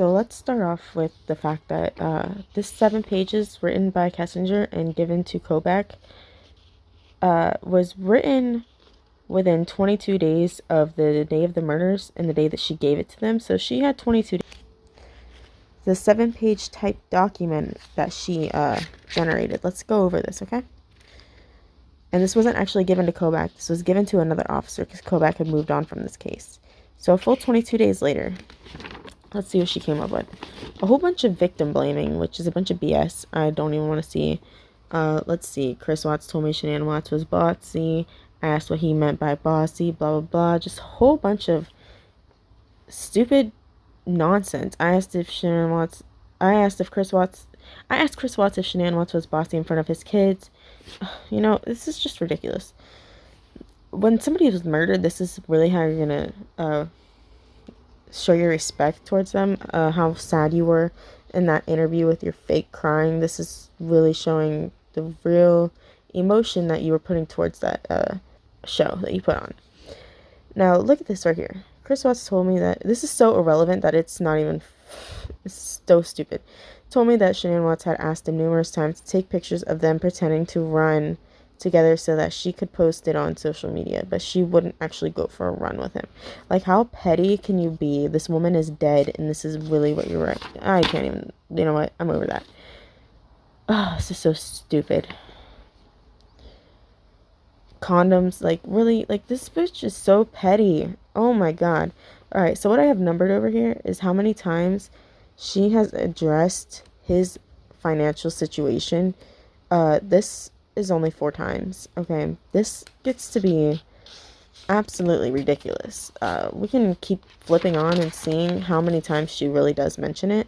So let's start off with the fact that this 7 pages written by Kessinger and given to Kobach was written within 22 days of the day of the murders and the day that she gave it to them. So she had 22 days. The 7 page typed document that she generated. Let's go over this, okay? And this wasn't actually given to Kobach. This was given to another officer because Kobach had moved on from this case. So a full 22 days later, let's see what she came up with. A whole bunch of victim blaming, which is a bunch of BS. I don't even want to see. Let's see. Chris Watts told me Shanann Watts was bossy. I asked what he meant by bossy, blah, blah, blah. Just a whole bunch of stupid nonsense. I asked Chris Watts if Shanann Watts was bossy in front of his kids. You know, this is just ridiculous. When somebody was murdered, this is really how you're gonna show your respect towards them. How sad you were in that interview with your fake crying. This is really showing the real emotion that you were putting towards that show that you put on. Now look at this right here. Chris Watts told me that this is so irrelevant that it's not even. It's so stupid. Told me that Shanann Watts had asked him numerous times to take pictures of them pretending to run together so that she could post it on social media, but she wouldn't actually go for a run with him. Like, how petty can you be? This woman is dead, and this is really what you're right. I can't even. You know what? I'm over that. Oh, this is so stupid. Condoms, like, really, like, this bitch is so petty. Oh my god. Alright, so what I have numbered over here is how many times she has addressed his financial situation. This is only 4 times. Okay, this gets to be absolutely ridiculous. We can keep flipping on and seeing how many times she really does mention it.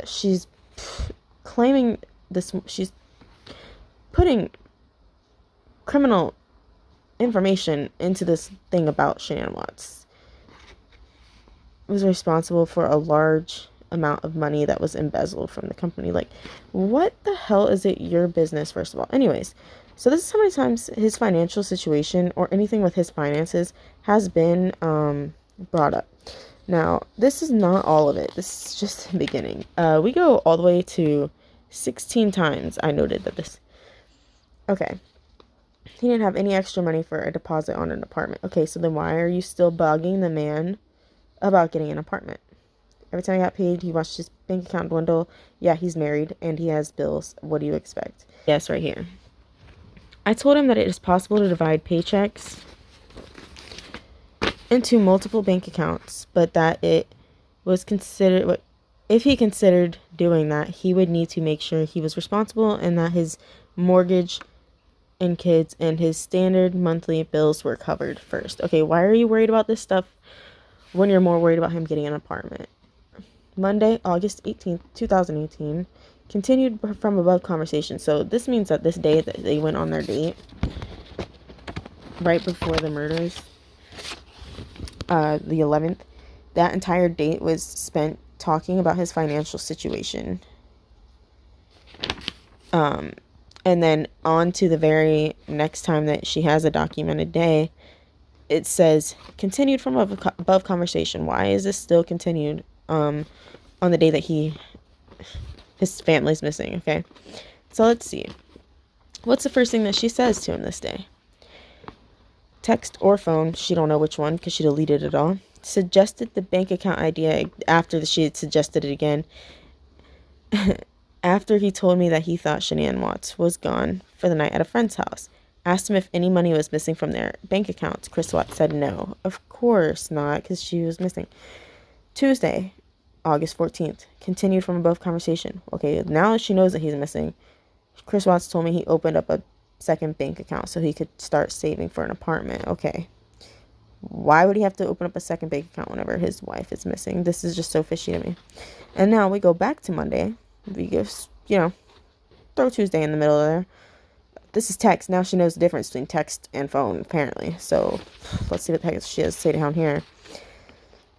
She's claiming this. She's putting criminal information into this thing about Shanann Watts. Was responsible for a large amount of money that was embezzled from the company. Like, what the hell is it your business, first of all? Anyways, so this is how many times his financial situation or anything with his finances has been brought up. Now, this is not all of it. This is just the beginning. We go all the way to 16 times. I noted that this. Okay. He didn't have any extra money for a deposit on an apartment. Okay, so then why are you still bugging the man about getting an apartment? Every time he got paid, he watched his bank account dwindle. Yeah, he's married and he has bills. What do you expect? Yes, right here. I told him that it is possible to divide paychecks into multiple bank accounts, but that it was considered, if he considered doing that, he would need to make sure he was responsible and that his mortgage and kids and his standard monthly bills were covered first. Okay, why are you worried about this stuff when you're more worried about him getting an apartment? Monday, August 18th, 2018, continued from above conversation. So this means that this day that they went on their date, right before the murders, the 11th, that entire date was spent talking about his financial situation. And then on to the very next time that she has a documented day, it says continued from above conversation. Why is this still continued on the day that his family's missing? Okay, so let's see. What's the first thing that she says to him this day? Text or phone, she don't know which one because she deleted it all. Suggested the bank account idea after she had suggested it again. After he told me that he thought Shanann Watts was gone for the night at a friend's house. Asked him if any money was missing from their bank accounts. Chris Watts said no. Of course not, because she was missing. Tuesday, August 14th. Continued from above conversation. Okay, now that she knows that he's missing, Chris Watts told me he opened up a second bank account so he could start saving for an apartment. Okay. Why would he have to open up a second bank account whenever his wife is missing? This is just so fishy to me. And now we go back to Monday. We just, throw Tuesday in the middle of there. This is text. Now she knows the difference between text and phone, apparently. So let's see what the heck she has to say down here.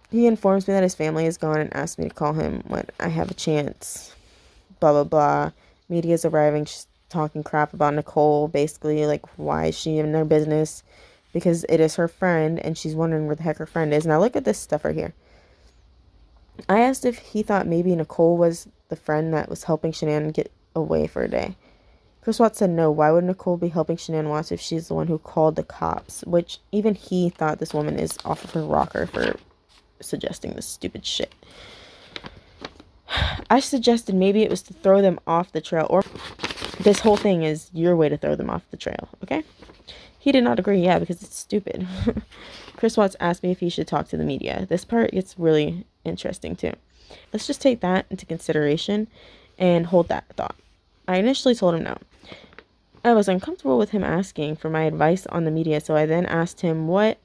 He informs me that his family is gone and asks me to call him when I have a chance. Blah, blah, blah. Media's arriving. She's talking crap about Nichol. Basically, like, why is she in their business? Because it is her friend, and she's wondering where the heck her friend is. Now look at this stuff right here. I asked if he thought maybe Nichol was the friend that was helping Shanann get away for a day. Chris Watts said no. Why would Nichol be helping Shanann Watts if she's the one who called the cops? Which even he thought this woman is off of her rocker for suggesting this stupid shit. I suggested maybe it was to throw them off the trail, or this whole thing is your way to throw them off the trail, okay? He did not agree, yeah, because it's stupid. Chris Watts asked me if he should talk to the media. This part gets really interesting too. Let's just take that into consideration and hold that thought. I initially told him no. I was uncomfortable with him asking for my advice on the media, so I then asked him what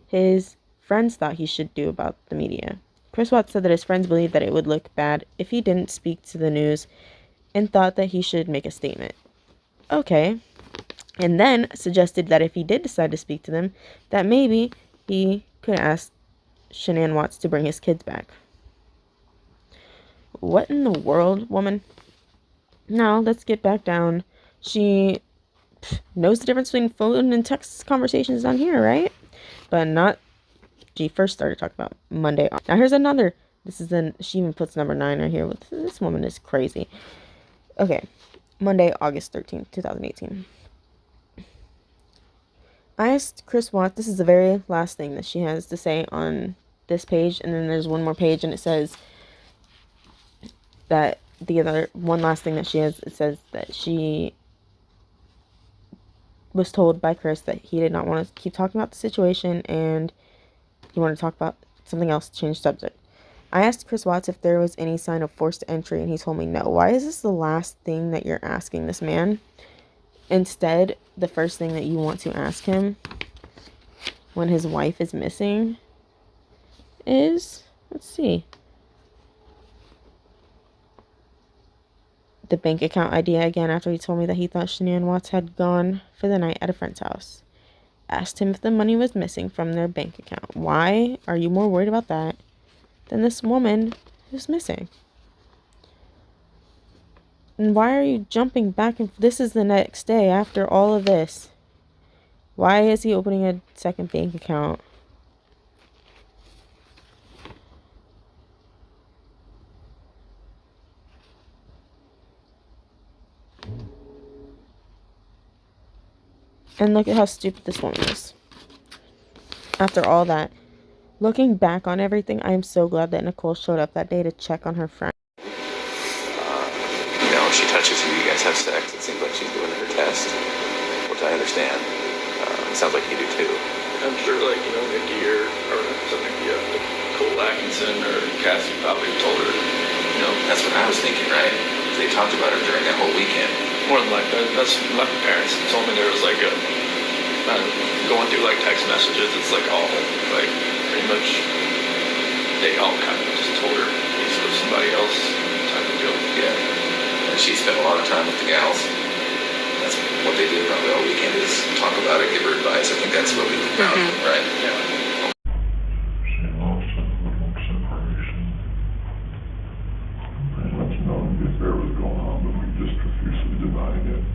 his friends thought he should do about the media. Chris Watts said that his friends believed that it would look bad if he didn't speak to the news and thought that he should make a statement. Okay. And then suggested that if he did decide to speak to them, that maybe he could ask Shanann Watts to bring his kids back. What in the world, woman? Now, let's get back down. She knows the difference between phone and text conversations on here, right? But not. She first started talking about Monday. Now, here's another. She even puts number 9 right here. This woman is crazy. Okay. Monday, August 13th, 2018. I asked Chris Watts, this is the very last thing that she has to say on this page, and then there's one more page, and it says that one last thing that she has, it says that she was told by Chris that he did not want to keep talking about the situation, and he wanted to talk about something else, change subject. I asked Chris Watts if there was any sign of forced entry, and he told me no. Why is this the last thing that you're asking this man? Instead, the first thing that you want to ask him when his wife is missing is, let's see, the bank account idea again after he told me that he thought Shanann Watts had gone for the night at a friend's house. Asked him if the money was missing from their bank account. Why are you more worried about that than this woman who's missing? And why are you jumping back and this is the next day after all of this? Why is he opening a second bank account? And look at how stupid this woman is. After all that, looking back on everything, I am so glad that Nichol showed up that day to check on her friend. If she touches you, you guys have sex. It seems like she's doing her test, which I understand. It sounds like you do too. I'm sure, Nikki or something, Nicole Atkinson or Cassie probably told her, That's what I was thinking, right? They talked about her during that whole weekend. More than likely. That's my parents told me there was going through text messages. It's all pretty much they all kind of just told her he's with somebody else type of deal. Yeah. And she spent a lot of time with the gals. That's what they did probably all weekend is talk about it, give her advice. I think that's what we found, right? Yeah. She lost separation. Pretty much knowing the affair was going on, but we just profusely denied it.